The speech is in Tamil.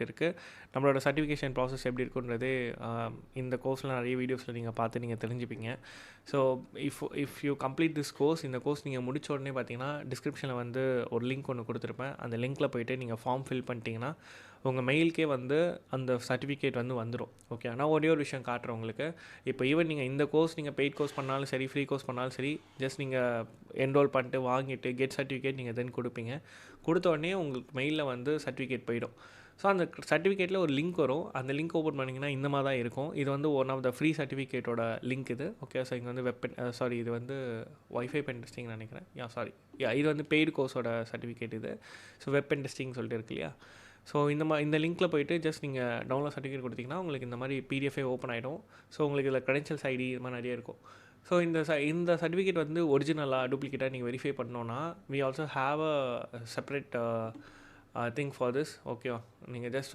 இருக்குது. நம்மளோட சர்டிஃபிகேஷன் ப்ராசஸ் எப்படி இருக்குன்றது இந்த கோர்ஸில் நிறைய வீடியோஸில் நீங்கள் பார்த்து நீங்கள் தெரிஞ்சுப்பீங்க. So if you complete this course, இந்த கோர்ஸ் நீங்கள் முடிச்ச உடனே பார்த்தீங்கன்னா டிஸ்கிரிப்ஷனில் வந்து ஒரு லிங்க் ஒன்று கொடுத்துருப்பேன். அந்த லிங்க்கில் போய்ட்டு நீங்கள் ஃபார்ம் ஃபில் பண்ணிட்டீங்கன்னா உங்கள் மெயிலுக்கே வந்து அந்த சர்டிஃபிகேட் வந்து வந்துடும். ஓகே, நான் ஒரே ஒரு விஷயம் காட்டுறேன் உங்களுக்கு. இப்போ ஈவன் நீங்கள் இந்த கோர்ஸ் நீங்கள் பெய்ட் கோர்ஸ் பண்ணாலும் சரி, ஃப்ரீ கோர்ஸ் பண்ணாலும் சரி, ஜஸ்ட் நீங்கள் என்ரோல் பண்ணிட்டு வாங்கிட்டு கெட் சர்டிஃபிகேட் நீங்கள் தென் கொடுப்பீங்க. கொடுத்த உடனே உங்களுக்கு மெயிலில் வந்து சர்டிஃபிகேட் போயிடும். ஸோ அந்த சர்டிஃபிகேட்டில் ஒரு லிங்க் வரும். அந்த லிங்க் ஓப்பன் பண்ணிங்கன்னா இந்த மாதிரி தான் இருக்கும். இது வந்து ஒன் ஆஃப் த ஃப்ரீ சர்டிஃபிகேட்டோட லிங்க் இது. ஓகே, ஸோ இங்கே வந்து இது வந்து வைஃபை பென் டெஸ்டிங் நினைக்கிறேன். இது வந்து பெய்டு கோர்ஸோட சர்டிஃபிகேட் இது. ஸோ வெப் பென் டெஸ்டிங் சொல்லிட்டு இருக்கு இல்லையா. ஸோ இந்த லிங்க்கில் போய்ட்டு ஜஸ்ட் நீங்கள் டவுன்லோட் சர்டிஃபிகேட் கொடுத்தீங்கன்னா உங்களுக்கு இந்த மாதிரி பிடிஎஃபே ஓப்பன் ஆகிடும். ஸோ உங்களுக்கு இதில் க்ரெடென்ஷியல்ஸ் ஐடி இது மாதிரி நிறைய இருக்கும். ஸோ இந்த சர்டிஃபிகேட் வந்து ஒரிஜினலாக டூப்ளிகேட்டாக நீங்கள் வெரிஃபை பண்ணோன்னா we also have a separate thing for this. ஓகேவா, நீங்கள் ஜஸ்ட்